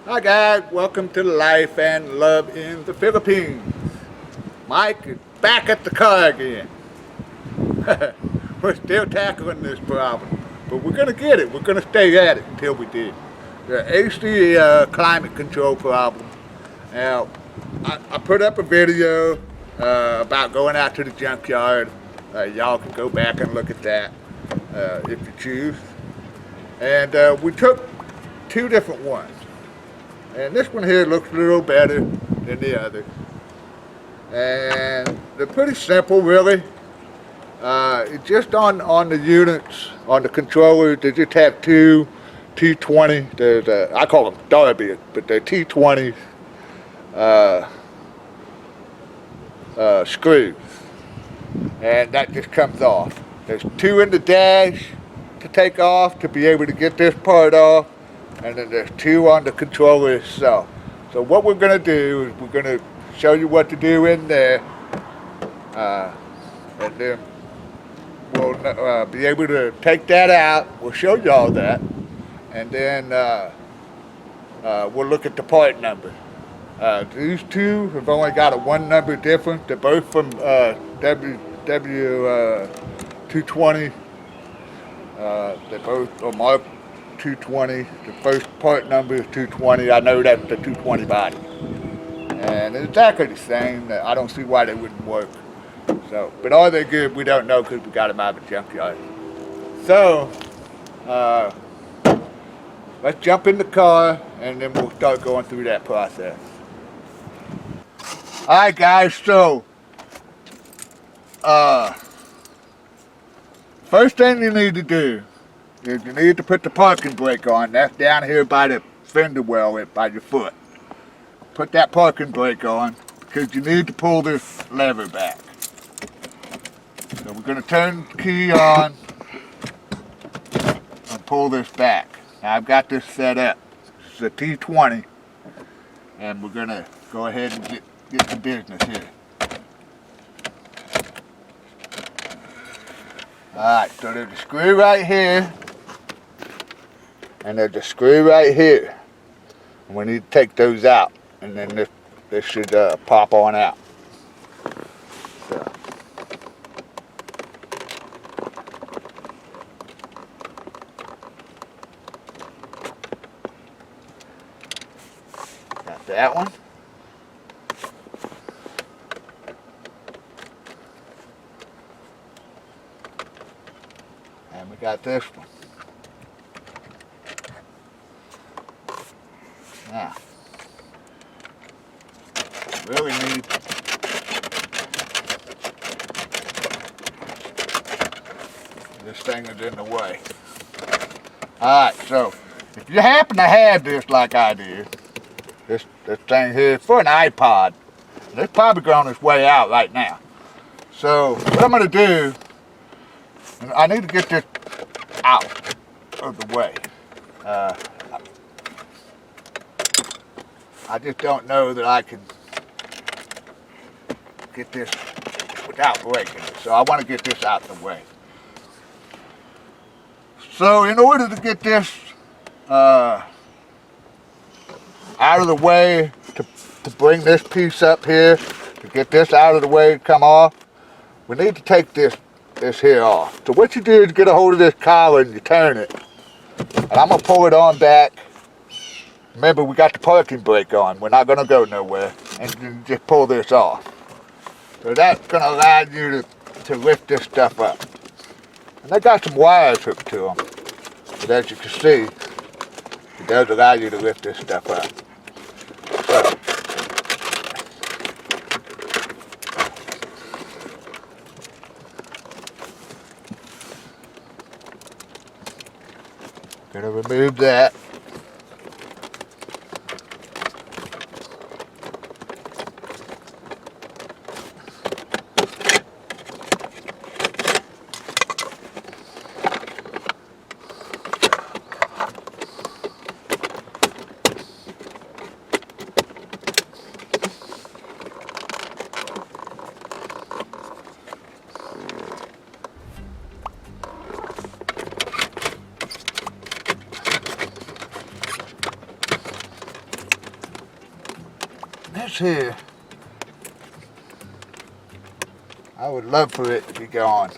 Hi guys, welcome to Life and Love in the Philippines. Mike is back at the car again. We're still tackling this problem, but we're going to get it. We're going to stay at it until we do. The AC climate control problem. Now, I put up a video about going out to the junkyard. Y'all can go back and look at that if you choose. And we took two different ones. And this one here looks a little better than the other. And they're pretty simple, really. It's just on the units, on the controllers, they just have two T20. There's I call them Derby, but they're T20 screws. And that just comes off. There's two in the dash to take off to be able to get this part off. And then there's two on the controller itself. So what we're going to do is we're going to show you what to do in there, and then we'll be able to take that out. We'll show you all that, and then we'll look at the part number. These two have only got a one number difference. They're both from W220. They both are marked 220. The first part number is 220. I know that's the 220 body. And it's exactly the same. I don't see why they wouldn't work. So, but are they good? We don't know because we got them out of the junkyard. So, let's jump in the car and then we'll start going through that process. Alright guys, so first thing you need to do is you need to put the parking brake on. That's down here by the fender well by your foot. Put that parking brake on because you need to pull this lever back. So we're going to turn the key on and pull this back. Now I've got this set up. It's a T20 and we're going to go ahead and get to business here. Alright, so there's a screw right here. And there's a screw right here. And we need to take those out. And then this should pop on out. So. Got that one. And we got this one. Now, really need this thing is in the way. Alright, so if you happen to have this like I do, this thing here for an iPod, it's probably on its way out right now. So what I'm going to do, I need to get this out of the way. I just don't know that I can get this without breaking it. So I want to get this out of the way. So in order to get this out of the way, to bring this piece up here, to get this out of the way to come off, we need to take this here off. So what you do is get a hold of this collar and you turn it. And I'm going to pull it on back. Remember, we got the parking brake on. We're not going to go nowhere. And you just pull this off. So that's going to allow you to lift this stuff up. And they got some wires hooked to them. But as you can see, it does allow you to lift this stuff up. So, going to remove that. this here, I would love for it to be gone.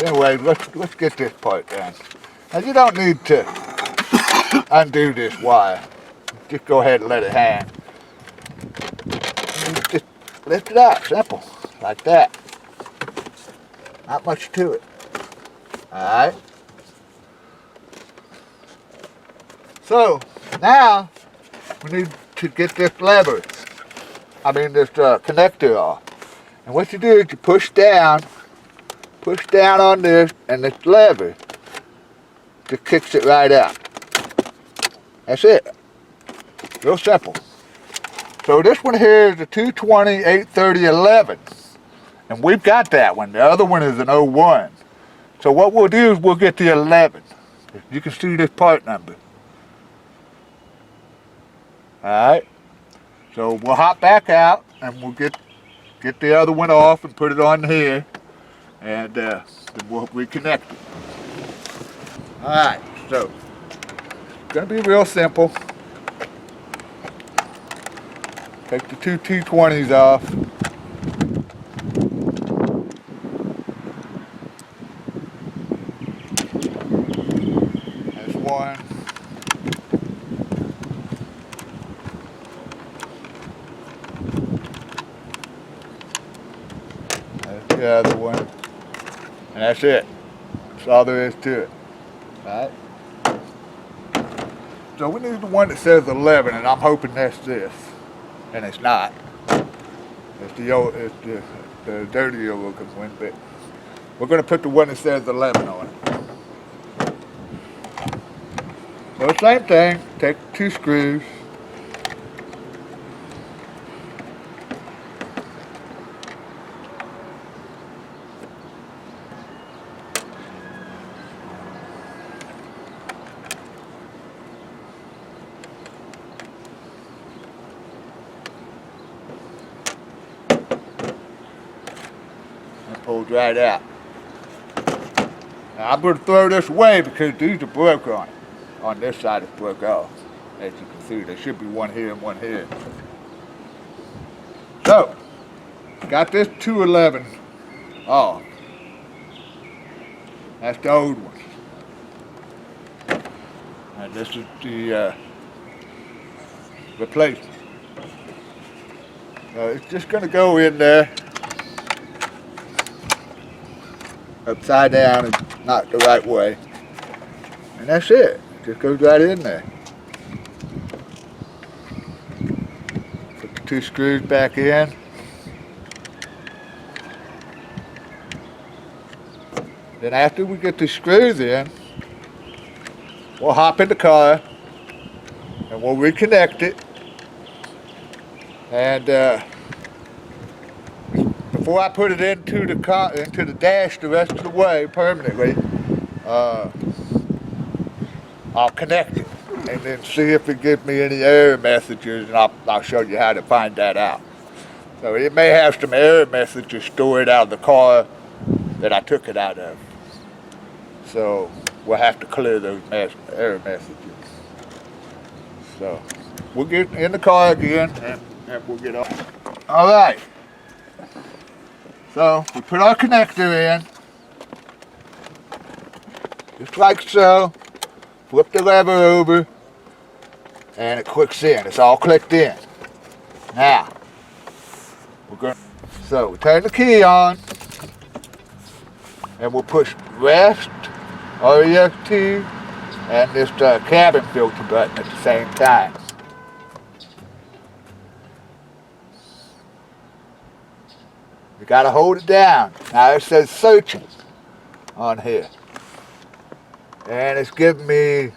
Anyway, let's get this part done. Now you don't need to undo this wire. Just go ahead and let it hang. You just lift it out, simple, like that. Not much to it. Alright. So, now, we need to get this lever, this connector off. And what you do is you push down on this, and this lever just kicks it right out. That's it. Real simple. So this one here is a 220, 830, 11. And we've got that one. The other one is an 01. So what we'll do is we'll get the 11. You can see this part number. Alright. So we'll hop back out and we'll get the other one off and put it on here. And then we'll reconnect it. Alright, so it's going to be real simple. Take the two 220s off. There's one. There's the other one. And that's it. That's all there is to it. Alright? So we need the one that says 11, and I'm hoping that's this. And it's not. It's the dirtier looking one, but we're going to put the one that says 11 on it. So same thing, take 2 screws. Pulls right out. Now I'm going to throw this away because these are broke on it. On this side it's broke off. As you can see, there should be one here and one here. So, got this 211 off. That's the old one. And this is the replacement. So it's just going to go in there. Upside down and not the right way. And that's it. It just goes right in there. Put the 2 screws back in. Then after we get the screws in, we'll hop in the car and we'll reconnect it. And before I put it into the dash the rest of the way permanently, I'll connect it and then see if it gives me any error messages, and I'll show you how to find that out. So it may have some error messages stored out of the car that I took it out of. So we'll have to clear those error messages. So we'll get in the car again and we'll get off. All right. So we put our connector in, just like so, flip the lever over, and it clicks in. It's all clicked in. Now, so we turn the key on, and we'll push rest, REST, and this cabin filter button at the same time. You gotta hold it down. Now it says searching on here. And it's giving me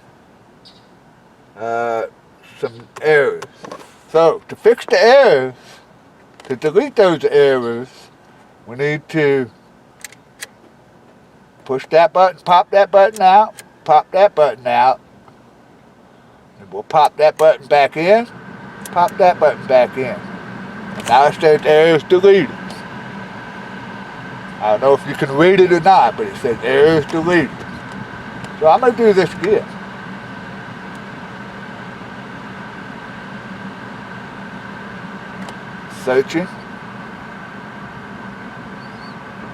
some errors. So to fix the errors, to delete those errors, we need to push that button, pop that button out, pop that button out. And we'll pop that button back in, pop that button back in. And now it says errors deleted. I don't know if you can read it or not, but it says errors deleted. So I'm going to do this again. searching.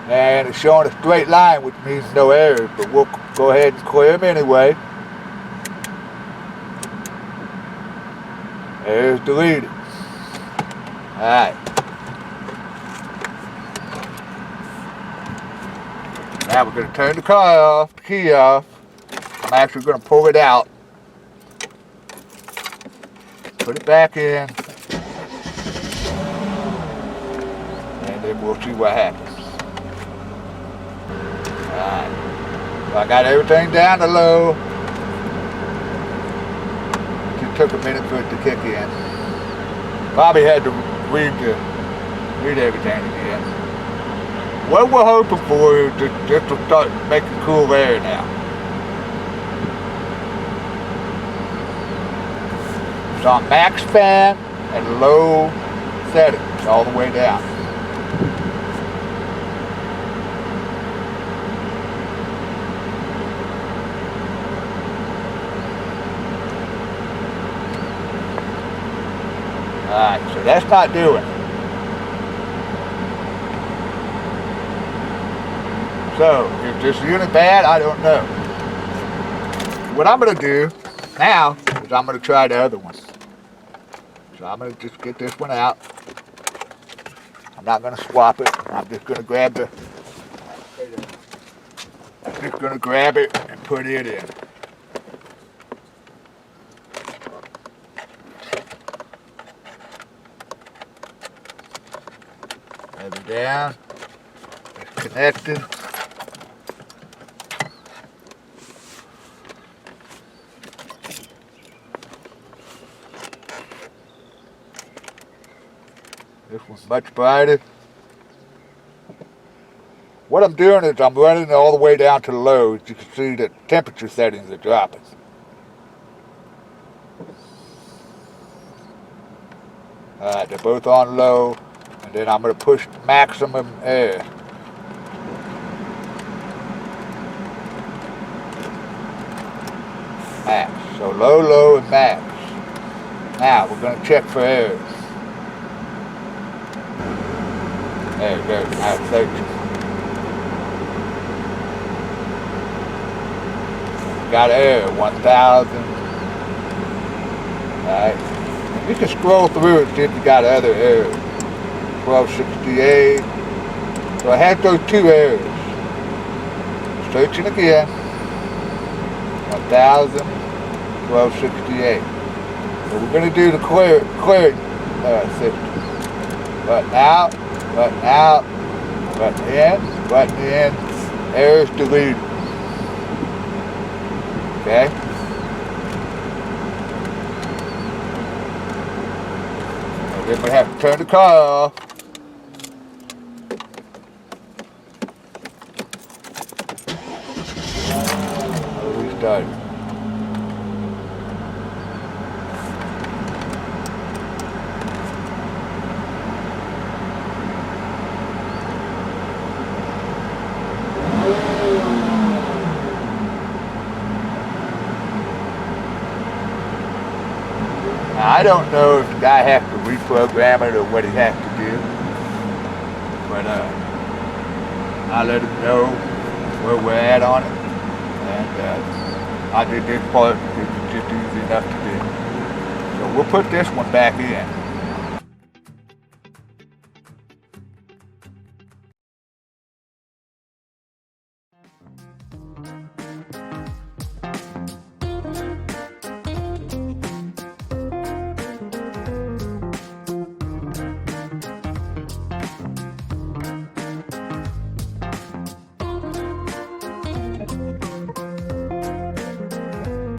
And it's showing a straight line, which means no errors, but we'll go ahead and clear them anyway. Errors deleted. Alright. Now we're going to turn the car off, the key off. I'm actually going to pull it out. Put it back in. And then we'll see what happens. Alright. So I got everything down to low. It took a minute for it to kick in. Bobby had to read everything again. What we're hoping for is just to start making cool air now. It's on max fan and low settings all the way down. Alright, so that's not doing it. So, is this unit bad? I don't know. What I'm going to do now is I'm going to try the other one. So I'm going to just get this one out. I'm not going to swap it. I'm just going to grab it and put it in. Have it down. It's connected. This one's much brighter. What I'm doing is I'm running it all the way down to the low. As you can see, the temperature settings are dropping. Alright, they're both on low. And then I'm going to push maximum air. Max. So low, low, and max. Now we're going to check for errors. There it goes. Now it's searching. Got error 1000. Alright. You can scroll through it and see if you got other errors. 1268. So I had those two errors. Searching again. 1000. 1268. So we're going to do the clearing system. Button out, button out, button in, errors deleted. Okay? And then we have to turn the car off. Restart it. Now, I don't know if the guy has to reprogram it or what he has to do, but I'll let him know where we're at on it, and I did this part because it's just easy enough to do. So we'll put this one back in.